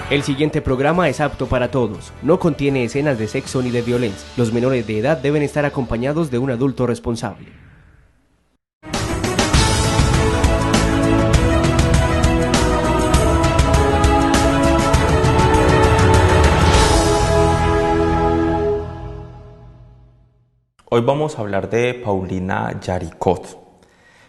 El siguiente programa es apto para todos. No contiene escenas de sexo ni de violencia. Los menores de edad deben estar acompañados de un adulto responsable. Hoy vamos a hablar de Paulina Jaricot.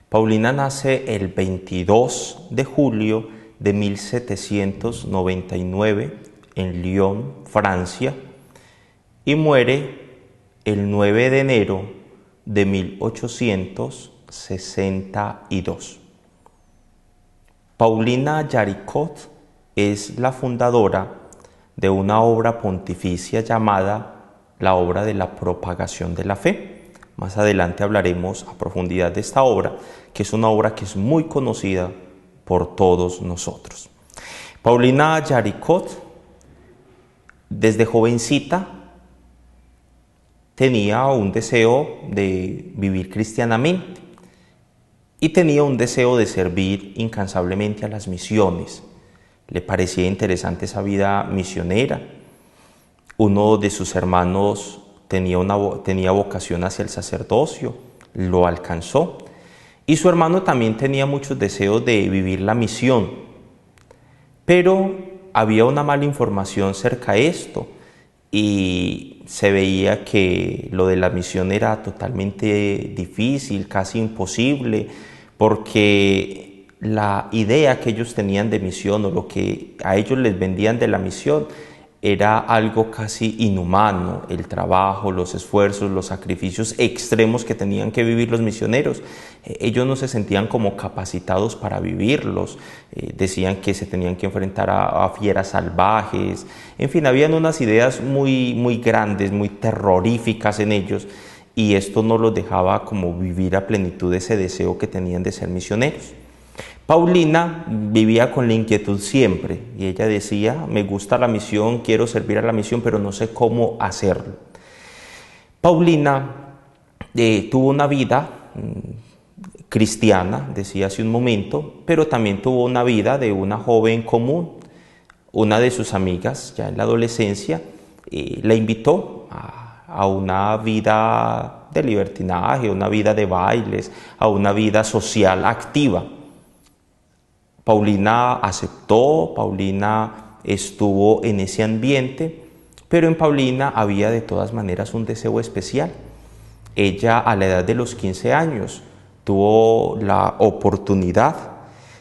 Paulina nace el 22 de julio de 1799 en Lyon, Francia, y muere el 9 de enero de 1862. Paulina Jaricot es la fundadora de una obra pontificia llamada la obra de la propagación de la fe. Más adelante hablaremos a profundidad de esta obra, que es una obra que es muy conocida por todos nosotros. Paulina Jaricot, desde jovencita, tenía un deseo de vivir cristianamente y tenía un deseo de servir incansablemente a las misiones. Le parecía interesante esa vida misionera. Uno de sus hermanos tenía vocación hacia el sacerdocio, lo alcanzó. Y su hermano también tenía muchos deseos de vivir la misión. Pero había una mala información cerca de esto y se veía que lo de la misión era totalmente difícil, casi imposible, porque la idea que ellos tenían de misión o lo que a ellos les vendían de la misión era algo casi inhumano, el trabajo, los esfuerzos, los sacrificios extremos que tenían que vivir los misioneros. Ellos no se sentían como capacitados para vivirlos, decían que se tenían que enfrentar a fieras salvajes, en fin, habían unas ideas muy grandes, muy terroríficas en ellos, y esto no los dejaba como vivir a plenitud ese deseo que tenían de ser misioneros. Paulina vivía con la inquietud siempre y ella decía, me gusta la misión, quiero servir a la misión, pero no sé cómo hacerlo. Paulina tuvo una vida cristiana, decía hace un momento, pero también tuvo una vida de una joven común. Una de sus amigas, ya en la adolescencia, la invitó a una vida de libertinaje, a una vida de bailes, a una vida social activa. Paulina aceptó, Paulina estuvo en ese ambiente, pero en Paulina había de todas maneras un deseo especial. Ella, a la edad de los 15 años, tuvo la oportunidad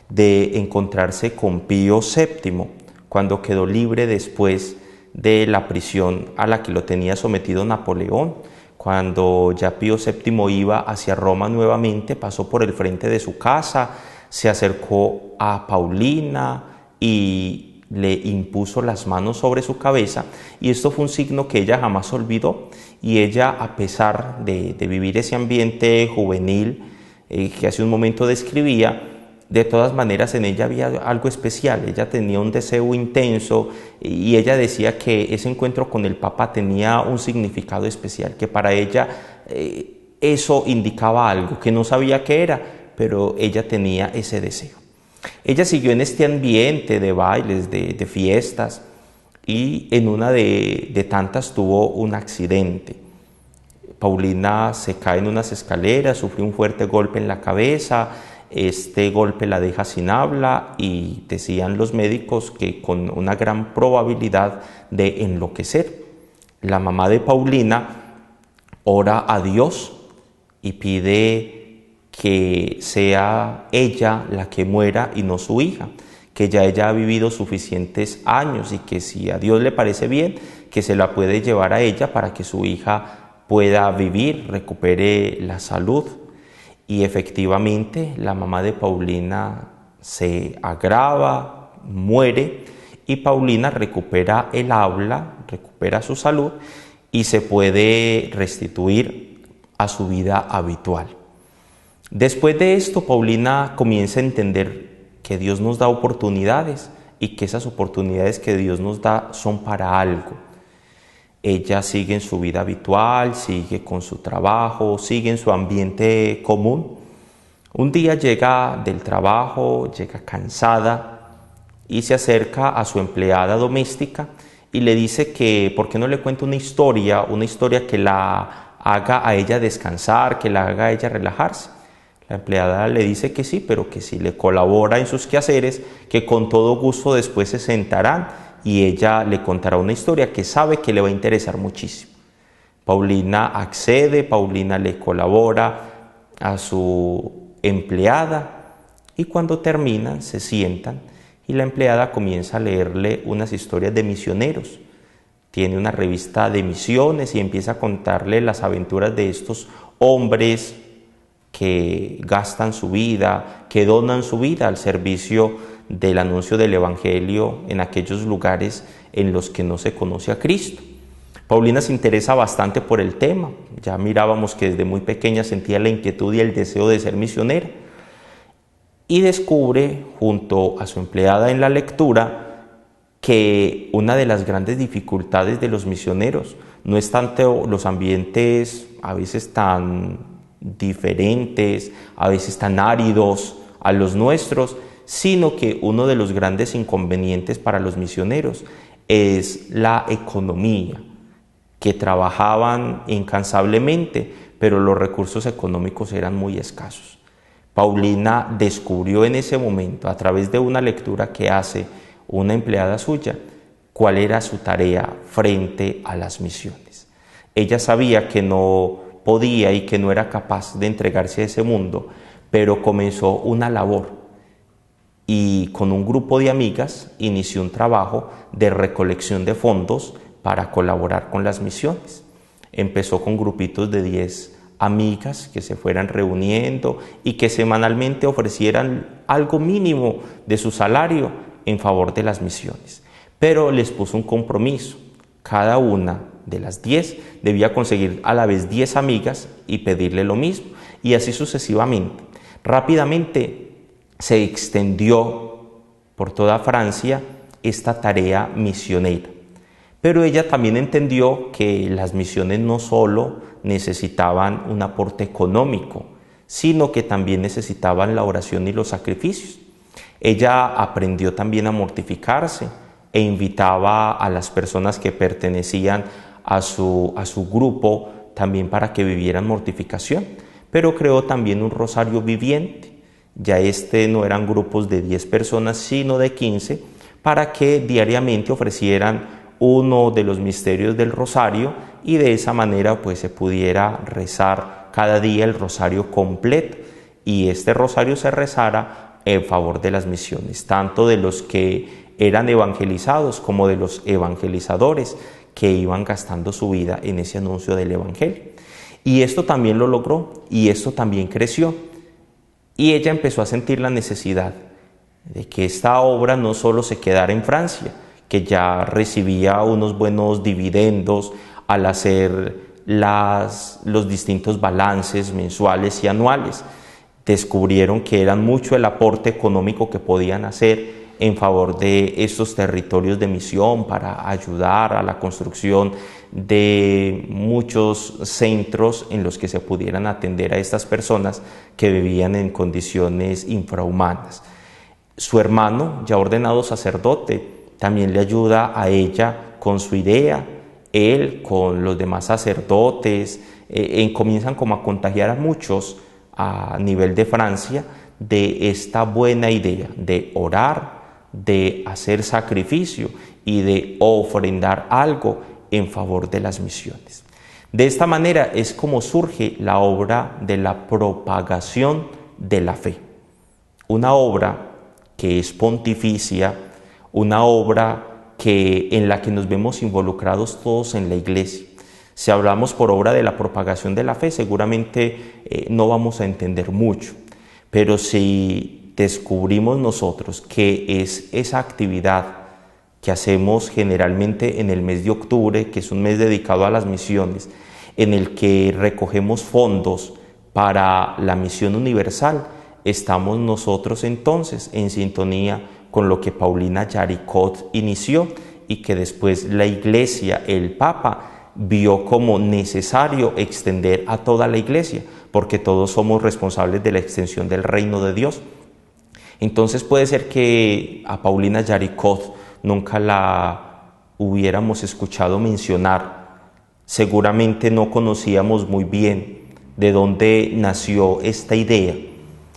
de encontrarse con Pío VII, cuando quedó libre después de la prisión a la que lo tenía sometido Napoleón. Cuando ya Pío VII iba hacia Roma nuevamente, pasó por el frente de su casa, se acercó a Paulina y le impuso las manos sobre su cabeza, y esto fue un signo que ella jamás olvidó, y ella, a pesar de vivir ese ambiente juvenil que hace un momento describía, de todas maneras en ella había algo especial. Ella tenía un deseo intenso y ella decía que ese encuentro con el Papa tenía un significado especial, que para ella eso indicaba algo, que no sabía qué era, pero ella tenía ese deseo. Ella siguió en este ambiente de bailes, de fiestas, y en una de tantas tuvo un accidente. Paulina se cae en unas escaleras, sufrió un fuerte golpe en la cabeza. Este golpe la deja sin habla y decían los médicos que con una gran probabilidad de enloquecer. La mamá de Paulina ora a Dios y pide que sea ella la que muera y no su hija, que ya ella ha vivido suficientes años y que si a Dios le parece bien, que se la puede llevar a ella para que su hija pueda vivir, recupere la salud. Y efectivamente la mamá de Paulina se agrava, muere, y Paulina recupera el habla, recupera su salud y se puede restituir a su vida habitual. Después de esto, Paulina comienza a entender que Dios nos da oportunidades y que esas oportunidades que Dios nos da son para algo. Ella sigue en su vida habitual, sigue con su trabajo, sigue en su ambiente común. Un día llega del trabajo, llega cansada y se acerca a su empleada doméstica y le dice que por qué no le cuenta una historia que la haga a ella descansar, que la haga a ella relajarse. La empleada le dice que sí, pero que si le colabora en sus quehaceres, que con todo gusto después se sentarán y ella le contará una historia que sabe que le va a interesar muchísimo. Paulina accede, Paulina le colabora a su empleada y cuando terminan se sientan y la empleada comienza a leerle unas historias de misioneros. Tiene una revista de misiones y empieza a contarle las aventuras de estos hombres que gastan su vida, que donan su vida al servicio del anuncio del Evangelio en aquellos lugares en los que no se conoce a Cristo. Paulina se interesa bastante por el tema. Ya mirábamos que desde muy pequeña sentía la inquietud y el deseo de ser misionera. Y descubre, junto a su empleada en la lectura, que una de las grandes dificultades de los misioneros no es tanto los ambientes a veces tan diferentes, a veces tan áridos a los nuestros, sino que uno de los grandes inconvenientes para los misioneros es la economía, que trabajaban incansablemente, pero los recursos económicos eran muy escasos. Paulina descubrió en ese momento, a través de una lectura que hace una empleada suya, cuál era su tarea frente a las misiones. Ella sabía que no podía y que no era capaz de entregarse a ese mundo, pero comenzó una labor y con un grupo de amigas inició un trabajo de recolección de fondos para colaborar con las misiones. Empezó con grupitos de 10 amigas que se fueran reuniendo y que semanalmente ofrecieran algo mínimo de su salario en favor de las misiones. Pero les puso un compromiso. Cada una de las 10 debía conseguir a la vez 10 amigas y pedirle lo mismo, y así sucesivamente. Rápidamente se extendió por toda Francia esta tarea misionera. Pero ella también entendió que las misiones no solo necesitaban un aporte económico, sino que también necesitaban la oración y los sacrificios. Ella aprendió también a mortificarse e invitaba a las personas que pertenecían a su grupo también para que vivieran mortificación, pero creó también un rosario viviente. Ya no eran grupos de 10 personas, sino de 15, para que diariamente ofrecieran uno de los misterios del rosario y de esa manera pues se pudiera rezar cada día el rosario completo y este rosario se rezara en favor de las misiones, tanto de los que eran evangelizados como de los evangelizadores que iban gastando su vida en ese anuncio del Evangelio. Y esto también lo logró y esto también creció y ella empezó a sentir la necesidad de que esta obra no solo se quedara en Francia, que ya recibía unos buenos dividendos al hacer los distintos balances mensuales y anuales. Descubrieron que era mucho el aporte económico que podían hacer en favor de estos territorios de misión para ayudar a la construcción de muchos centros en los que se pudieran atender a estas personas que vivían en condiciones infrahumanas. Su hermano, ya ordenado sacerdote, también le ayuda a ella con su idea. Él con los demás sacerdotes comienzan como a contagiar a muchos a nivel de Francia de esta buena idea de orar, de hacer sacrificio y de ofrendar algo en favor de las misiones. De esta manera es como surge la obra de la propagación de la fe. Una obra que es pontificia, una obra en la que nos vemos involucrados todos en la iglesia. Si hablamos por obra de la propagación de la fe, seguramente no vamos a entender mucho, pero si descubrimos nosotros que es esa actividad que hacemos generalmente en el mes de octubre, que es un mes dedicado a las misiones, en el que recogemos fondos para la misión universal, estamos nosotros entonces en sintonía con lo que Paulina Jaricot inició y que después la Iglesia, el Papa, vio como necesario extender a toda la Iglesia, porque todos somos responsables de la extensión del reino de Dios. Entonces puede ser que a Paulina Yaricot nunca la hubiéramos escuchado mencionar. Seguramente no conocíamos muy bien de dónde nació esta idea.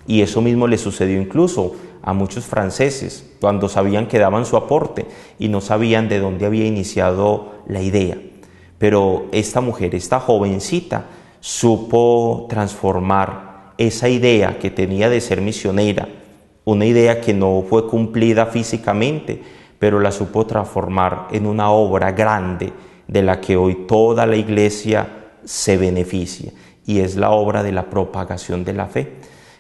Y eso mismo le sucedió incluso a muchos franceses, cuando sabían que daban su aporte y no sabían de dónde había iniciado la idea. Pero esta mujer, esta jovencita, supo transformar esa idea que tenía de ser misionera, una idea que no fue cumplida físicamente, pero la supo transformar en una obra grande de la que hoy toda la iglesia se beneficia, y es la obra de la propagación de la fe.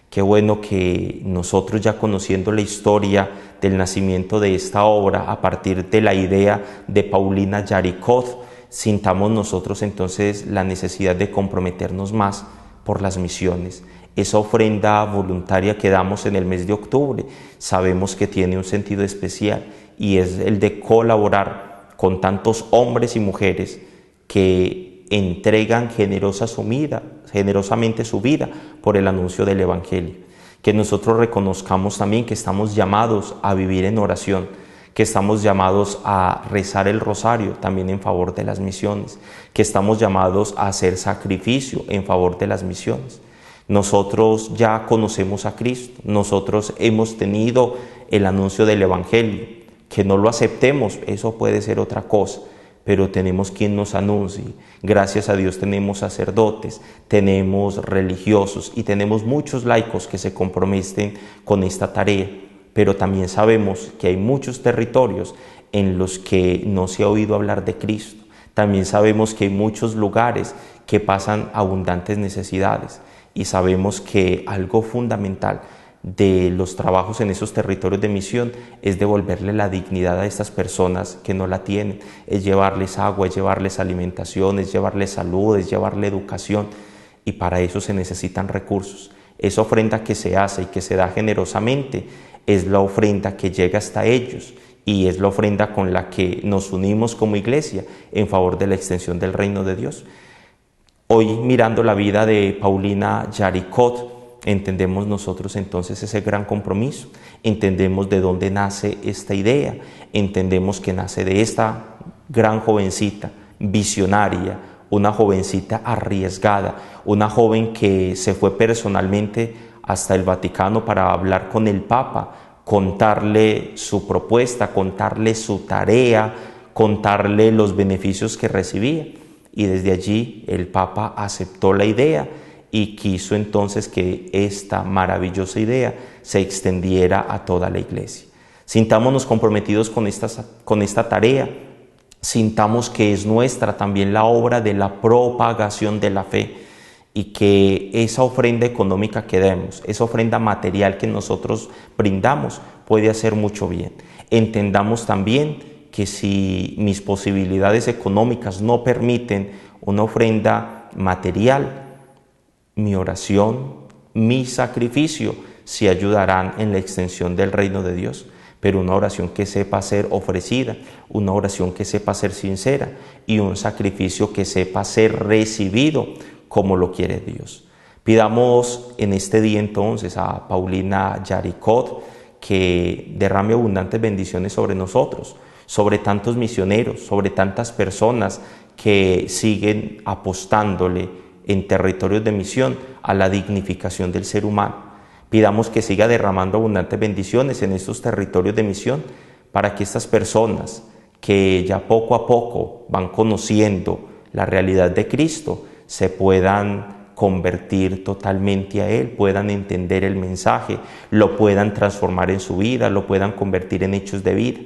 Qué bueno que nosotros, ya conociendo la historia del nacimiento de esta obra a partir de la idea de Paulina Yaricot, sintamos nosotros entonces la necesidad de comprometernos más por las misiones. Esa ofrenda voluntaria que damos en el mes de octubre, sabemos que tiene un sentido especial, y es el de colaborar con tantos hombres y mujeres que entregan generosamente su vida por el anuncio del Evangelio. Que nosotros reconozcamos también que estamos llamados a vivir en oración, que estamos llamados a rezar el rosario también en favor de las misiones, que estamos llamados a hacer sacrificio en favor de las misiones. Nosotros ya conocemos a Cristo, nosotros hemos tenido el anuncio del Evangelio. Que no lo aceptemos, eso puede ser otra cosa, pero tenemos quien nos anuncie. Gracias a Dios tenemos sacerdotes, tenemos religiosos y tenemos muchos laicos que se comprometen con esta tarea, pero también sabemos que hay muchos territorios en los que no se ha oído hablar de Cristo. También sabemos que hay muchos lugares que pasan abundantes necesidades, y sabemos que algo fundamental de los trabajos en esos territorios de misión es devolverle la dignidad a estas personas que no la tienen, es llevarles agua, es llevarles alimentación, es llevarles salud, es llevarles educación, y para eso se necesitan recursos. Esa ofrenda que se hace y que se da generosamente es la ofrenda que llega hasta ellos, y es la ofrenda con la que nos unimos como iglesia en favor de la extensión del reino de Dios. Hoy, mirando la vida de Paulina Yaricot, entendemos nosotros entonces ese gran compromiso, entendemos de dónde nace esta idea, entendemos que nace de esta gran jovencita visionaria, una jovencita arriesgada, una joven que se fue personalmente hasta el Vaticano para hablar con el Papa, contarle su propuesta, contarle su tarea, contarle los beneficios que recibía, y desde allí el Papa aceptó la idea y quiso entonces que esta maravillosa idea se extendiera a toda la iglesia. Sintámonos comprometidos con esta tarea, sintamos que es nuestra también la obra de la propagación de la fe, y que esa ofrenda económica que demos, esa ofrenda material que nosotros brindamos, puede hacer mucho bien. Entendamos también que si mis posibilidades económicas no permiten una ofrenda material, mi oración, mi sacrificio, sí ayudarán en la extensión del reino de Dios, pero una oración que sepa ser ofrecida, una oración que sepa ser sincera, y un sacrificio que sepa ser recibido como lo quiere Dios. Pidamos en este día entonces a Paulina Yaricot que derrame abundantes bendiciones sobre nosotros, sobre tantos misioneros, sobre tantas personas que siguen apostándole en territorios de misión a la dignificación del ser humano. Pidamos que siga derramando abundantes bendiciones en estos territorios de misión, para que estas personas que ya poco a poco van conociendo la realidad de Cristo se puedan convertir totalmente a Él, puedan entender el mensaje, lo puedan transformar en su vida, lo puedan convertir en hechos de vida.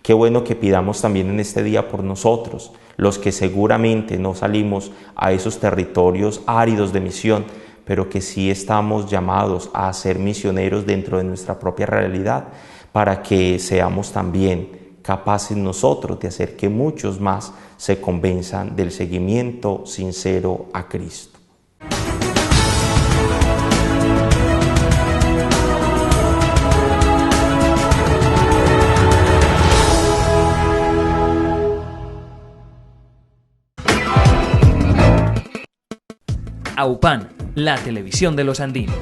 Qué bueno que pidamos también en este día por nosotros, los que seguramente no salimos a esos territorios áridos de misión, pero que sí estamos llamados a ser misioneros dentro de nuestra propia realidad, para que seamos también capaces nosotros de hacer que muchos más se convenzan del seguimiento sincero a Cristo. AUPAN, la televisión de los andinos.